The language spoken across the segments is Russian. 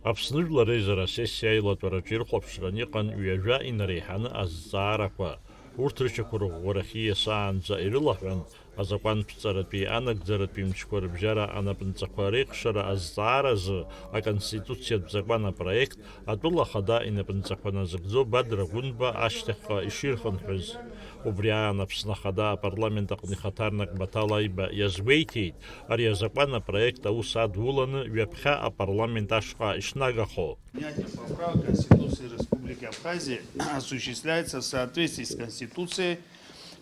Аԥсны Реизара сессиа аилатәараҿы ирхәаԥшраны иҟан ҩажәа инареиҳаны азҵаарақәа. Урҭ рышьақәа рӷәӷәарахьы иасаанӡа ирылаҳәан, азакәанԥҵаратәи анагӡаратәи мчқәа рыбжьара анапынҵақәа реихшара азҵааразы аконституциатә закәан апроект атәыла ахада инапынҵақәа назыгӡо Бадра Гәынба ашьҭахьҟа иширхынҳәыз. Убри аан Аԥсны ахада апарламент аҟны ихаҭарнак Баҭал Аиба иазгәеиҭеит, ари азакәан апроект аус адуланы ҩаԥхьа апарламент ашҟа ишнагахо. Принятие поправок Конституции Республики Абхазия осуществляется в соответствии с Конституцией,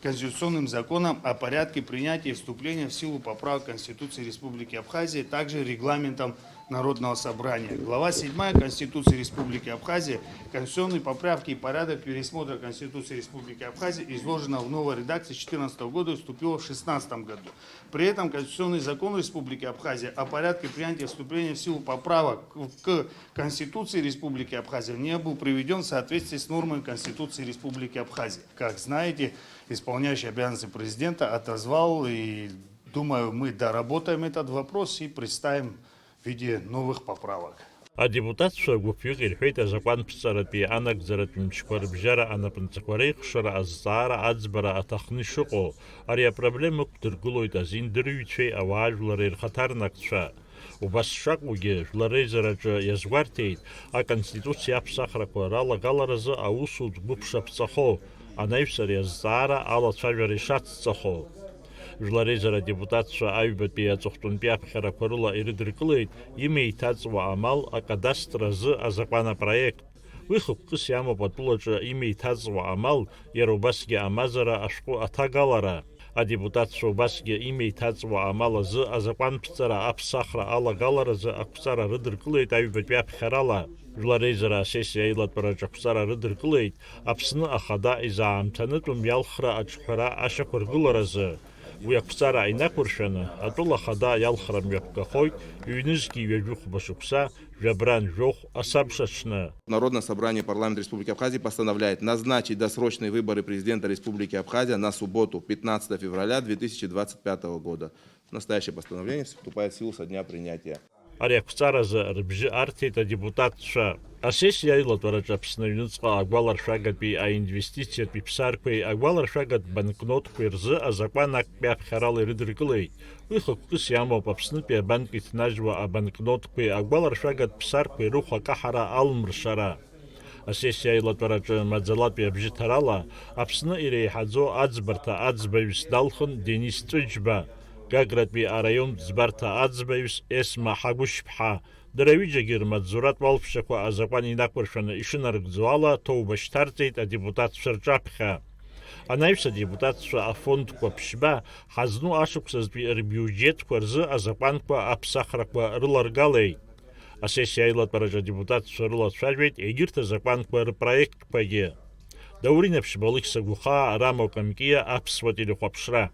Конституционным законом о порядке принятия и вступления в силу поправок Конституции Республики Абхазия, также регламентом Народного собрания. Глава 7 Конституции Республики Абхазия, конституционные поправки и порядок пересмотра Конституции Республики Абхазия изложена в новой редакции 2014 года и вступила в 2016 году. При этом Конституционный закон Республики Абхазия о порядке принятия и вступления в силу поправок к Конституции Республики Абхазия не был приведен в соответствии с нормами Конституции Республики Абхазия. Как знаете, исполняющий обязанности президента отозвал, и думаю, мы доработаем этот вопрос и представим в виде новых поправок. Адепутатцәа гәыԥҩык ирҳәеит азакәанԥҵаратәи анагӡаратәи мчқәа рыбжьара анапынҵақәа реихшара азҵаара аӡбара аҭахны ишыҟоу, ари апроблема ықәдыргылоит азиндырҩцәеи ауаажәлари рхаҭарнакцәа. Убас шакәугьы Жәлар Реизараҿы иазгәарҭеит аконституциа аԥсахрақәа ралагаларазы аусутә гәыԥ шаԥҵахо, анаҩс ари азҵаара алацәажәара ишацҵахо. Жәлар Реизара адепутатцәа аҩбатәи аҵыхәтәантәи аԥхьарақәа рыла ирыдыркылеит имеиҭаҵуа амал акадастр азы азакәан апроект. Уи хықәкыс иамоуп атәылаҿы имеиҭаҵуа амал, иара убасгьы амазара ашәҟәы аҭагалара. Адепутатцәа убасгьы имеиҭаҵуа амал азы азакәанԥҵара аԥсахра алагаларазы ақәҵара рыдыркылеит аҩбатәи аԥхьарала. Жәлар Реизара асессиа аилатәараҿы ақәҵара рыдыркылеит Аԥсны ахада изаамҭанытәым иалхра аҿҳәара ашьақәыргыларазы. Уи ақәҵара инақәыршәаны атәыла ахада иалхра мҩаԥгахоит ҩнызқьи ҩажәихәба шықәса жәабран жәохә асабшаҽны. Народное собрание парламента Республики Абхазия постановляет назначить досрочные выборы президента Республики Абхазия на субботу, 15 февраля 2025 года. Настоящее постановление вступает в силу со дня принятия. Ари ақәҵаразы рыбжьы арҭеит адепутатцәа. Асессиа аилатәараҿы Аԥсны аҩныҵҟа агәаларшәагатәи аинвестициатәи ԥсарқәеи агәаларшәагатә банкнотқәеи рзы азакәан актәи аԥхьарала ирыдыркылеит. Уи хықәкыс иамоуп Аԥснытәи абанк иҭнажьуа абанкнотқәеи агәаларшәагатә ԥсарқәеи рыхә акаҳара алмыршара. Асессиа аилатәараҿы маӡалатәи абжьыҭарала Аԥсны иреиҳаӡоу аӡбарҭа аӡбаҩыс далхын Денис Ҵәыџьба, Гагратәи араионтә ӡбарҭа аӡбаҩыс Есма Ҳагәышьԥҳа, дара ҩыџьагьы рмаҵзуратә уалԥшьақәа азакәан инақәыршәаны ишынарыгӡо ала ҭоуба шьҭарҵеит адепутатцәа рҿаԥхьа. Анаҩс адепутатцәа афондқәа ԥшьба ҳазну ашықәсазтәи рбиуџьетқәа рзы азакәанқәа аԥсахрақәа рыларгалеит. Асессиа аилатәараҿы адепутатцәа рылацәажәеит егьырҭ азакәанқәа рпроектқәагьы. Даурин Аԥшьбалықь Сагәыхаа, Рама Камкиа, Аԥсуа телехәаԥшра.